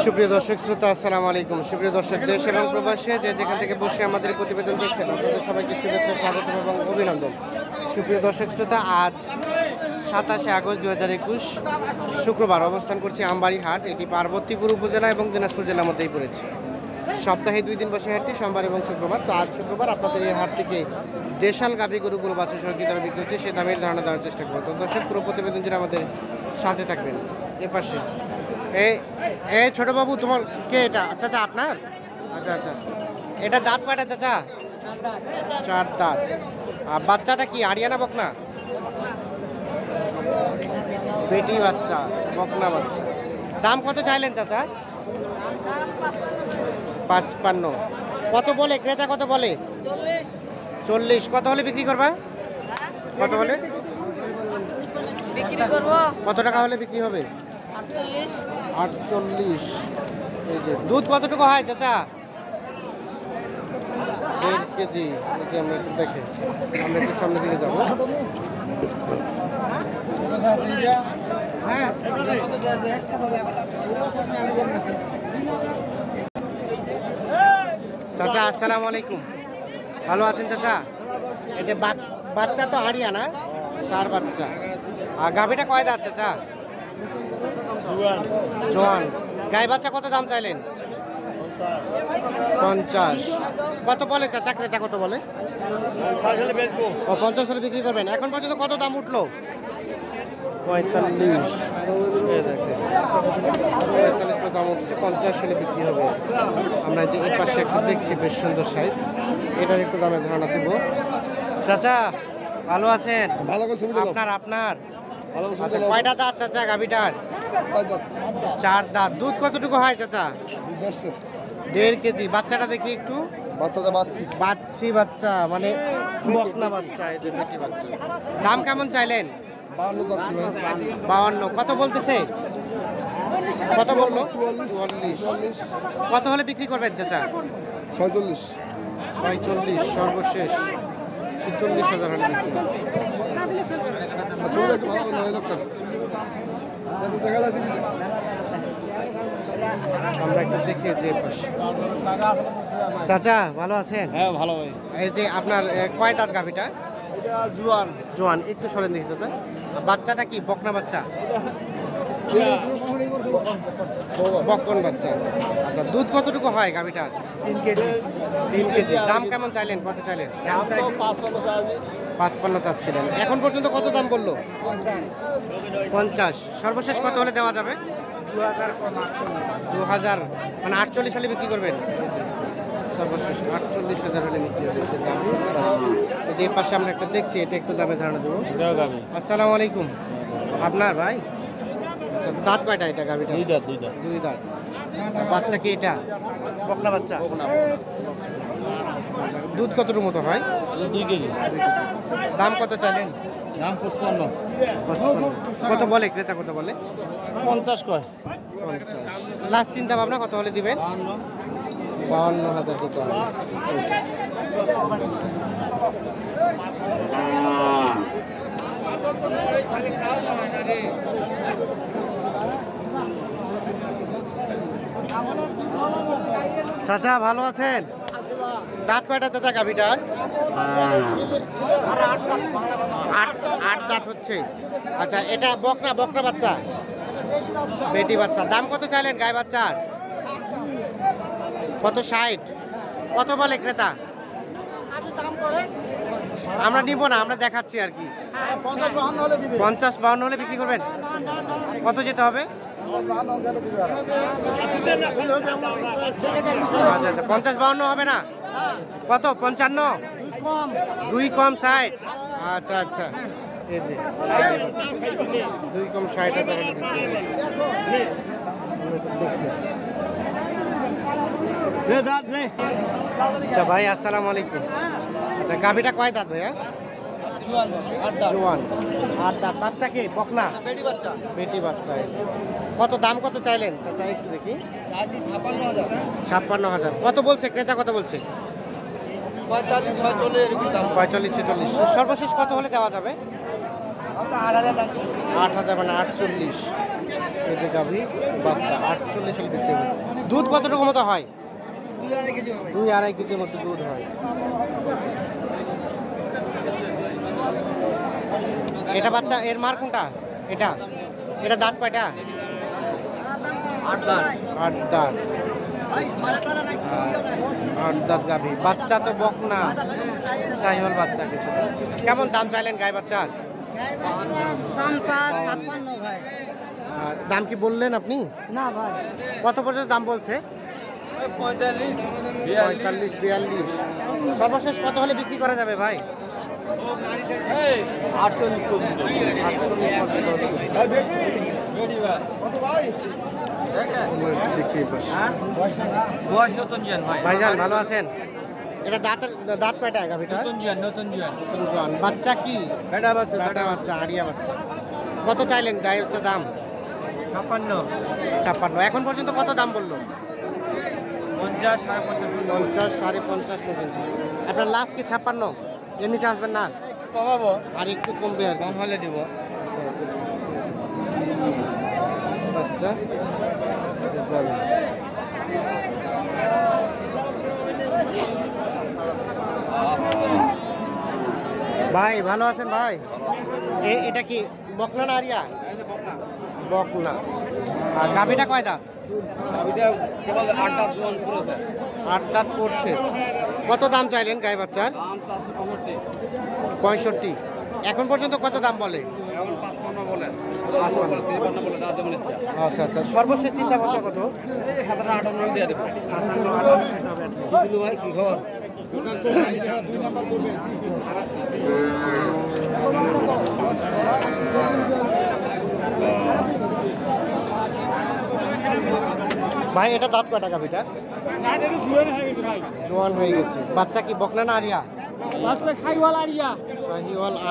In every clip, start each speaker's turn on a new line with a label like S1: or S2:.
S1: সুপ্রিয় দর্শক শ্রোতা, আসসালামু আলাইকুম। সুপ্রিয় দর্শক, দেশ এবং প্রবাসে যে যেখান থেকে বসে আমাদের প্রতিবেদন দেখছেন, আপনাদের সবাইকে শুভেচ্ছা, স্বাগত এবং অভিনন্দন। সুপ্রিয় দর্শক শ্রোতা, আজ 27 আগস্ট 2021 শুক্রবার অবস্থান করছি আমবাড়ি হাট। এটি পার্বতীপুর উপজেলা এবং দিনাজপুর জেলার মধ্যেই পড়েছে। সপ্তাহে 2 দিন বসে হাটটি, সোমবার এবং শুক্রবার। তো আজ শুক্রবার আপনাদের এই হাট থেকে দেশাল গাভী গরুগুলো বাছুর সহ কি দরে বিক্রি হচ্ছে সে দামের ধারণা দেওয়ার চেষ্টা করবো। তো দর্শক, পুরো প্রতিবেদন জুড়ে আমাদের সাথে থাকবেন। এ পাশে এই ছোট বাবু, তোমার কে এটা? আচ্ছা আপনার। আচ্ছা, এটা দাঁত কয়টা চাচা? 4 দাঁত। আর বাচ্চাটা কি আরিয়ানা বকনা? বেটি বাচ্চা, বকনা বাচ্চা। দাম কত চাইলেন চাচা? 55। কত বলে ক্রেতা? কত বলে? 40। কত হলে বিক্রি করবা? কত হলে
S2: বিক্রি করব?
S1: কত টাকা হলে বিক্রি হবে? 48। এই যে দুধ কতটুকু হয় চাচা? 1.5 কেজি। এই যে আমরা একটু দেখে, আমরা একটু সামনের দিকে যাবো। চাচা আসসালামু আলাইকুম, ভালো আছেন চাচা? এই যে বাচ্চা তো হারিয়ানা, সার বাচ্চা। আর গাভীটা কয় দাঁত চাচা? জোয়ান। গাই বাচ্চা কত দাম চাইলেন? 50। কত বলে চাচা ক্রেতা? কত বলে? 50 হলে বিক্রি করবেন। এখন পর্যন্ত কত দাম উঠলো? 45। এই দেখেন 45 দাম উঠছে, 50 হলে বিক্রি হবে। আমরা যে এর পাশে একটু দেখছি, বেশ সুন্দর সাইজ, এটার একটু দামের ধারণা দেবো। চাচা ভালো আছেন? আপনার আচ্ছা, কয়টা দাঁত চাচা গাভীটার? 4 দাঁত। দুধ কতটুকু হয় চাচা? 1.5 কেজি। বাচ্চাটা দেখি একটু। বাচ্চি বাচ্চা, মানে বকনা বাচ্চা। এই যে বেটি বাচ্চা। দাম কেমন চাইলেন? 52। কত বলতেছে? কত বললো? 44। কত হলে বিক্রি করবেন চাচা? 46। সর্বশেষ 46,000 হলে বিক্রি। আমরা একটু দেখে যে চাচা ভালো আছেন?
S3: হ্যাঁ ভালো ভাই।
S1: এই যে আপনার কয় দাঁত গাভীটা? জোয়ান। একটু সরেন দেখি চাচা। বাচ্চাটা কি বকনা বাচ্চা? বকন বাচ্চা। আচ্ছা, দুধ কতটুকু হয় গাভীটার? 3 কেজি। দাম কেমন চাইলেন? কত চাইলেন? 55 চাচ্ছিলেন। এখন পর্যন্ত কত দাম বললো? 50। সর্বশেষ কত হলে দেওয়া যাবে? 2000, মানে 48 হলে বিক্রি করবেন। সর্বশেষ 48,000 হলে বিক্রি হবে। যে পাশে আমরা একটা দেখছি, এটা একটু দামে ধারণা দেবো। আসসালামু আলাইকুম। আপনার ভাই? আচ্ছা, দাঁত কয়টা এটা গাভীটা? 2 দাঁত। বাচ্চা কি এটা? বকনা বাচ্চা। আচ্ছা, দুধ কতটুকু মতো হয়?
S3: 2 কেজি।
S1: দাম কত চাইলেন?
S3: দাম 55।
S1: কত বলে ক্রেতা? কত বলে?
S3: 50 কয়।
S1: 50। লাস্ট চিন্তা ভাবনা কত হলে দিবেন? 52,000 যেতে হবে। চাচা ভালো আছেন? দাঁত কয়টা চাচা গাভীটার? 8 দাঁত হচ্ছে। আচ্ছা, এটা বকনা বাচ্চা, বেটি বাচ্চা। দাম কত চাইলেন গাই বাচ্চার? কত? 60। কত বলে ক্রেতা? আমরা নিব না, আমরা দেখাচ্ছি আর কি। 50-52 হলে বিক্রি করবেন। কত যেতে হবে? আচ্ছা, 50-52 হবে না? কত? 55? 2 কম 60। আচ্ছা, এই যে 2 কম 60,000 আচ্ছা ভাই, আসসালামু আলাইকুম। আচ্ছা, গাভীটা কয় দাঁত ভাইয়া? জোয়ান। 8 দাঁত। বাচ্চা কি বকনা? বেটি বাচ্চা। কত দাম কত চাইলেন চাচা? একটু দেখি। 56,000। কত বলছে ক্রেতা? কত বলছে? 45-46। সর্বশেষ কত হলে দেওয়া যাবে? 8,000, মানে 48। এই যে গাভী বাচ্চা 48 হলে বিক্রি হবে। দুধ কতটুকু মতো হয়? 2-2.5 কেজির মতো দুধ হয়। এটা বাচ্চা, এর মার কোনটা? এটা এটা দাঁত কয়টা? 8 দাঁত। 8 দাঁত গাভী বাচ্চা তো বকনা শাহিওয়াল বাচ্চা কিছু। কেমন দাম চাইলেন গাই বাচ্চার? আর দাম কি বললেন আপনি?
S3: না ভাই,
S1: কত পর্যন্ত দাম বলছে? 45-42। সর্বশেষ কত হলে বিক্রি করা যাবে ভাই?
S3: 48
S1: ভাইজান ভালো আছেন? এটা দাঁত কয়টা গাভীটা? নতুন জোয়ান। বাচ্চা কি? বেটা বাচ্চা, আড়িয়া বাচ্চা। কত চাইলেন গাই বাচ্চা দাম? 56। এখন পর্যন্ত কত দাম বললো? 50-50.5 পর্যন্ত। আপনার লাস্ট কি 56? এর নিচে আসবেন না?
S3: কমাবো,
S1: আর একটু কমবে আর
S3: কম হলে দিব।
S1: বাচ্চা ভাই ভালো আছেন ভাই? এটা কি বকনা না আরিয়া? বকনা। আর গাভীটা কয় দাঁত? 8 দাঁত পড়ছে। কত দাম চাইলেন গাই বাচ্চার? 65। এখন পর্যন্ত কত দাম বলে? 55 আচ্ছা আচ্ছা। সর্বশেষ চিন্তা ভাবনা কত? ভাই এটা দাঁত কয়টা গাভীটা? জোয়ান হয়ে গেছে। বাচ্চা কি বকনা না আরিয়া? শাহিওয়াল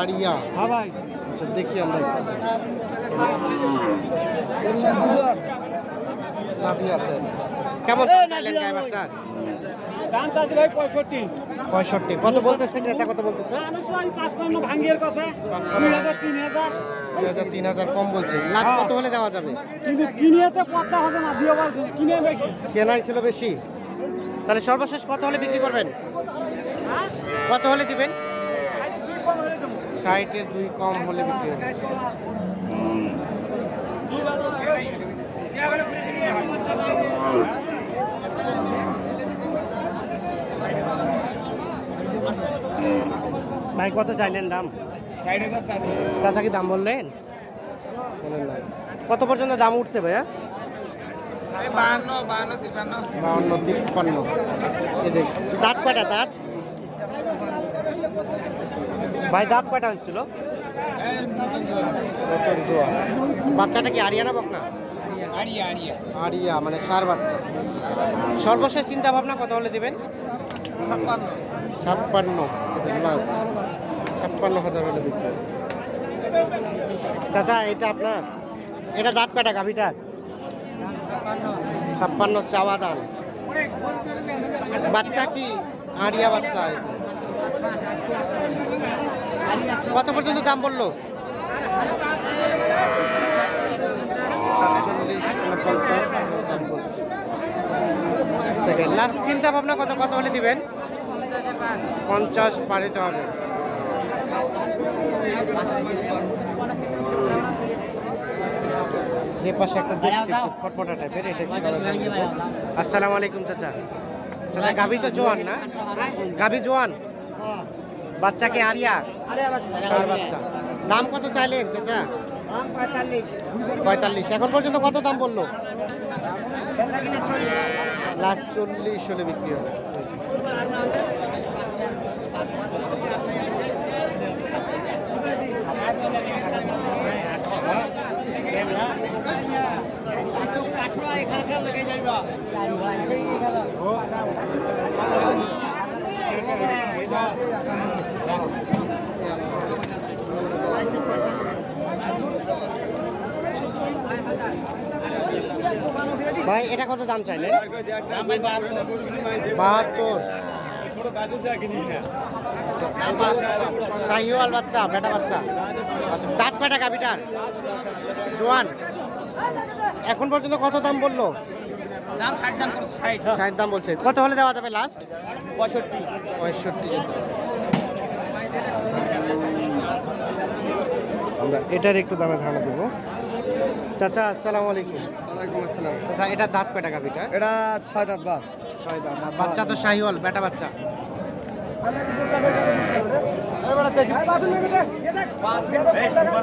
S1: আরিয়া।
S3: হ্যাঁ ভাই,
S1: আচ্ছা দেখি আমরা গাভী আছে। কেমন চাইলেন গাই বাচ্চার?
S3: দাম চাইছে ভাই 65।
S1: 65। কত বলতেছে ক্রেতা? কত বলতেছে?
S3: 55 ভাঙ্গির কাছে
S1: 2000-3000 কম বলছে। লাস্ট কত হলে দেওয়া যাবে?
S3: কিন্তু কিনিয়েতে পদ্মা হবে না, দিয়ে পারছে না, কিনে বেশি।
S1: কেনাই ছিল বেশি। তাহলে সর্বশেষ কত হলে বিক্রি করবেন? কত হলে দিবেন? 60-এর 2 কম হলে বিক্রি হবে। ভাই কত চাইলেন দাম?
S3: 60,000।
S1: চাচা কি দাম বললেন? বলেন না। কত পর্যন্ত দাম উঠছে ভাইয়া? 52-53। এই যে দাঁত কয়টা দাঁত? ভাই দাঁত কয়টা হয়েছিল? নতুন জোয়ান। বাচ্চাটা কি আরিয়া না বকনা? আরিয়া মানে সার বাচ্চা। সর্বশেষ চিন্তা ভাবনা কত হলে দিবেন? 56। লাস্ট 56,000 হলে বিক্রি। চাচা এটা আপনার? এটা দাঁত কয়টা গাভীটার? 56 চাওয়া দাম। বাচ্চা কি আরিয়া বাচ্চা? কত পর্যন্ত দাম বললো? 47-50 দাম বলছে। লাস্ট চিন্তা ভাবনা কত হলে দিবেন? 50 পারিতে হবে। যে পাশে একটা দেখছি ফটফটা টাইপের, এটা কি? আসসালামু আলাইকুম চাচা। চাচা গাভী তো জোয়ান না? গাভী জোয়ান। বাচ্চা কি আরিয়া? ষাঁড় বাচ্চা। দাম কত চাইলেন চাচা? 45। এখন পর্যন্ত কত দাম বললো? লাস্ট 40 হলে বিক্রি হবে। ভাই এটা কত দাম চাইলেন? 72। শাহিওয়াল বাচ্চা, বেটা বাচ্চা। আচ্ছা দাঁত কয়টা গাভীটার? জোয়ান। এখন পর্যন্ত কত দাম বললো?
S3: দাম 60 দাম করছে 60
S1: 60 দাম বলছে। কত হলে দেওয়া যাবে লাস্ট?
S3: 65
S1: 65। আমরা এটার একটু দামে ধারণা দেবো। চাচা আসসালামু আলাইকুম।
S3: ওয়ালাইকুম আসসালাম।
S1: চাচা এটার দাঁত কয়টা গাভিটা?
S3: এটা 6 দাঁত বা
S1: 6 দাঁত। আর বাচ্চা তো শাহিওয়াল, বেটা বাচ্চা।
S3: এবারে দেখি বাসন নেবে দেখ এই সুপারে